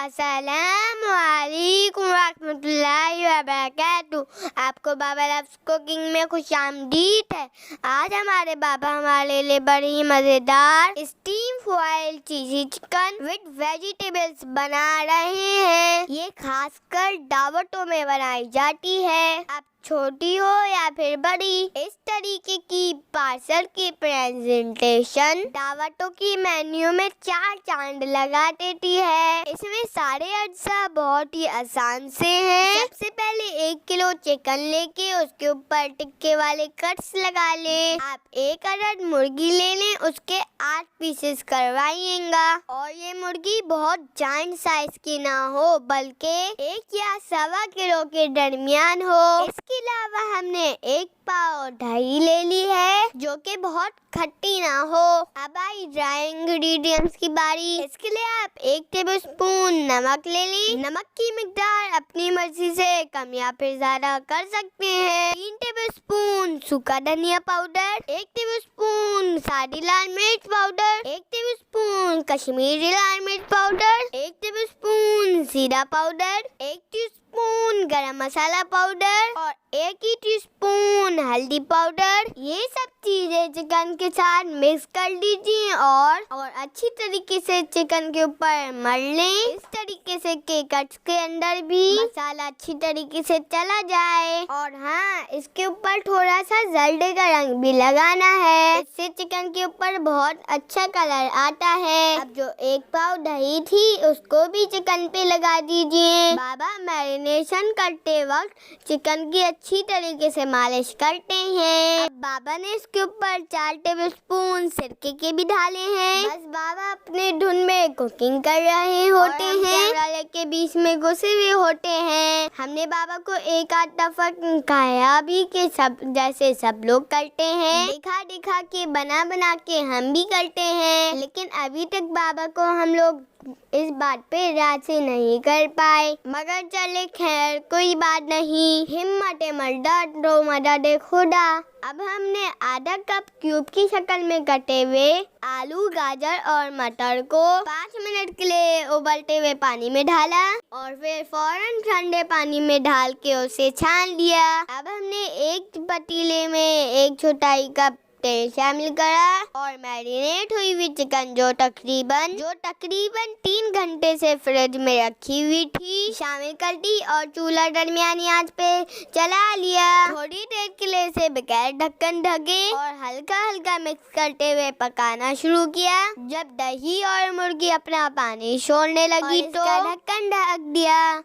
अस्सलामुअलैकुम रहमतुल्लाहि व बरकातुहू। आपको बाबा लव्स कुकिंग में खुशामदीद है। आज हमारे बाबा हमारे लिए बड़ी ही मजेदार steam foil cheesy chicken with vegetables बना रहे हैं। ये खासकर दावतों में बनाई जाती है। आप छोटी हो या फिर बड़ी, इस तरीके की पार्सल की प्रेजेंटेशन दावतों की मेन्यू में चार चांद लगा देती है। इसमें सारे अज्जा बहुत ही आसान से हैं। सबसे पहले 1 किलो चिकन लेके उसके ऊपर टिक्के वाले कट्स लगा लें। आप 1 अदद मुर्गी ले लें, उसके 8 पीसेस करवाइएगा। और ये मुर्गी बहुत जायंट साइज की ना हो, बल्कि 1 या 1.25 किलो के दरमियान हो। इसके अलावा हमने 1 पाव दही ले ली है, जो कि बहुत खट्टी ना हो। अब आई ड्राई इंग्रेडिएंट्स की बारी। इसके लिए आप 1 टेबलस्पून नमक ले ली। नमक की मिकदार अपनी मर्जी से कम या फिर ज्यादा कर सकते हैं। 3 टेबलस्पून सूखा धनिया पाउडर, 1 टेबलस्पून सादी लाल मिर्च पाउडर, 1 टेबलस्पून कश्मीरी लाल मिर्च पाउडर, 1 टेबलस्पून जीरा पाउडर, 1 टीस्पून गरम मसाला पाउडर और 1 ही टीस्पून हल्दी पाउडर। ये सब चीजें चिकन के साथ मिक्स कर लीजिए और अच्छी तरीके से चिकन के ऊपर मल लें। इस तरीके से कि कट्स के अंदर भी मसाला अच्छी तरीके से चला जाए। और हाँ, इसके ऊपर थोड़ा सा जर्दे का रंग भी लगाना है, इससे चिकन के ऊपर बहुत अच्छा कलर आता है। अब जो 1 पाव दही थी उसको भी चिकन पे लगा दीजिए। बाबा मैरिनेशन करते वक्त चिकन की अच्छी तरीके से मालिश करते हैं। अब बाबा ने इसके ऊपर 4 टेबलस्पून सिरके के भी डाले हैं। बस बाबा अपने धुन में कुकिंग कर रहे होते हैं, कैमरा लेके बीच में घुसे हुए होते हैं। हमने बाबा को एक आध दफा कहा भी कि सब जैसे सब लोग करते हैं, दिखा दिखा के बना बना के हम भी करते हैं, लेकिन अभी तक बाबा को हम लोग इस बात पे राजी नहीं कर पाए। मगर चले खैर, कोई बात नहीं। हिम्मत मर्द दो मदद खुदा। अब हमने आधा कप क्यूब की शक्ल में कटे हुए आलू, गाजर और मटर को 5 मिनट के लिए उबलते हुए पानी में डाला और फिर फौरन ठंडे पानी में डाल के उसे छान लिया। अब हमने एक पतीले में 1 चौथाई कप तेल शामिल करा और मैरिनेट हुई हुई चिकन जो तकरीबन 3 घंटे से फ्रिज में रखी हुई थी शामिल कर दी और चूल्हा दरमियानी आंच पे चला लिया। थोड़ी देर के लिए इसे बगैर ढक्कन ढके और हल्का हल्का मिक्स करते हुए पकाना शुरू किया। जब दही और मुर्गी अपना पानी छोड़ने लगी तो ढक्कन ढक दिया।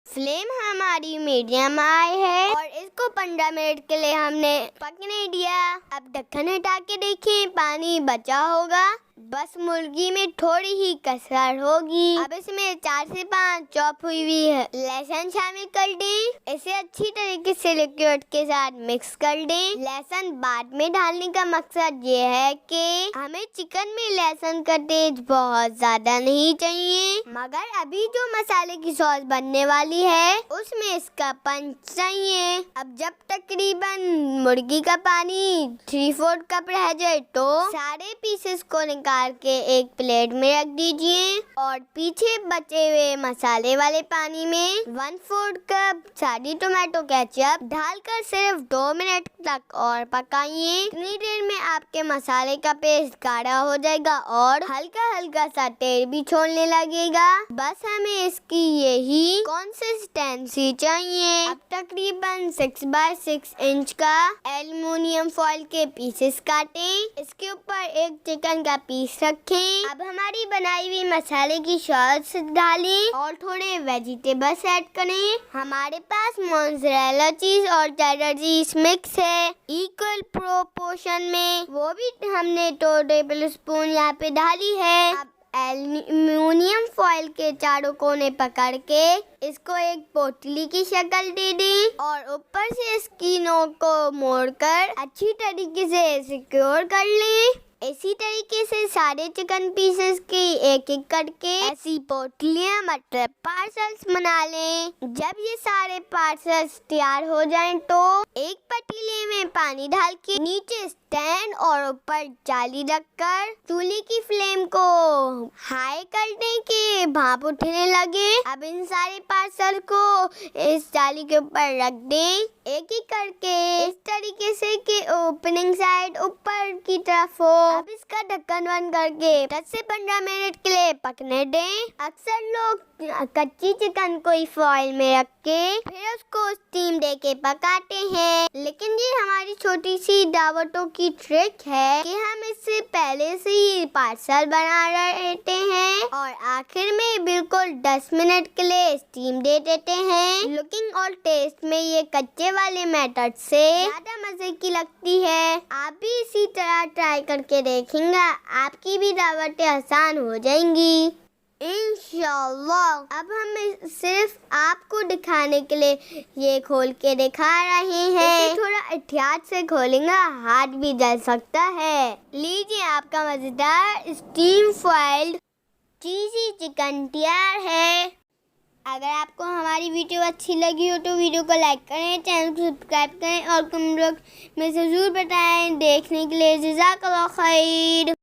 फ्लेम हमारी मीडियम आई है और इसको 15 मिनट के लिए हमने पकने दिया। अब ढक्कन हटा के देखें, पानी बचा होगा, बस मुर्गी में थोड़ी ही कसर होगी। अब इसमें 4 से 5 चॉप हुई हुई लहसुन शामिल कर दें। इसे अच्छी तरीके से लिक्विड के साथ मिक्स कर दें। लहसुन बाद में डालने का मकसद ये है कि हमें चिकन में लहसुन का तेज बहुत ज्यादा नहीं चाहिए, मगर अभी जो मसाले की सॉस बनने वाली है उसमें इसका पंच चाहिए। अब जब तकरीबन मुर्गी का पानी 3/4 कप रह जाए तो सारे पीसेस को निकाल के एक प्लेट में रख दीजिए और पीछे बचे हुए मसाले वाले पानी में 1/4 कप सादी टोमेटो केचप डालकर सिर्फ 2 मिनट तक और पकाइए। इतनी देर में आपके मसाले का पेस्ट गाढ़ा हो जाएगा और हल्का हल्का सा तेल भी छोड़ने लगेगा। बस हमें इसकी यही कंसिस्टेंसी चाहिए। अब तकरीबन 6x6 इंच का एल्युमिनियम फॉइल के पीसेस काटें। इसके ऊपर एक चिकन का पीस रखें। अब हमारी बनाई हुई मसाले की सॉस डालें और थोड़े वेजिटेबल्स ऐड करें। हमारे पास मोज़रेला चीज और चेडर चीज मिक्स है इक्वल प्रोपोर्शन में, वो भी हमने 2 टेबलस्पून यहाँ पे डाली है। अब एल्युमिनियम फॉइल के चारों कोने पकड़ के इसको एक पोटली की शक्ल दे दें और ऊपर से इसकी नोक को मोड़कर अच्छी तरीके से सिक्योर कर लें। इसी तरीके से सारे चिकन पीसेस की एक एक करके ऐसी पोटलियां मतलब पार्सल्स बना लें। जब ये सारे पार्सल्स तैयार हो जाएं तो एक पतीले में पानी डाल के नीचे स्टैंड और ऊपर जाली रखकर चूल्हे की फ्लेम को हाई कर दें कि भाप उठने लगे। अब इन सारे पार्सल को इस जाली के ऊपर रख दें एक एक करके इस तरीके से कि ओपनिंग साइड ऊपर की तरफ हो। अब इसका ढक्कन बंद करके 10 से 15 मिनट के लिए पकने दें। अक्सर लोग कच्ची चिकन को फॉइल में रख के फिर उसको स्टीम दे के पकाते हैं, लेकिन ये हमारी छोटी सी दावतों की ट्रिक है कि हम इससे पहले से ही पार्सल बना लेते हैं और आखिर में बिल्कुल 10 मिनट के लिए स्टीम दे देते हैं। लुकिंग और टेस्ट में ये कच्चे वाले मेथड से ज्यादा मजे की लगती है। आप भी इसी तरह ट्राई करके देखेंगे, आपकी भी दावतें आसान हो जाएंगी इंशाल्लाह। अब हम सिर्फ आपको दिखाने के लिए ये खोल के दिखा रहे हैं। थोड़ा एहतियात से खोलेंगे, हाथ भी जल सकता है। लीजिए आपका मजेदार स्टीम फ्राइड चीज़ी चिकन तैयार है। अगर आपको हमारी वीडियो अच्छी लगी हो तो वीडियो को लाइक करें, चैनल को सब्सक्राइब करें और कमेंट बॉक्स में ज़रूर बताएं। देखने के लिए जज़ाकल्लाह खैर।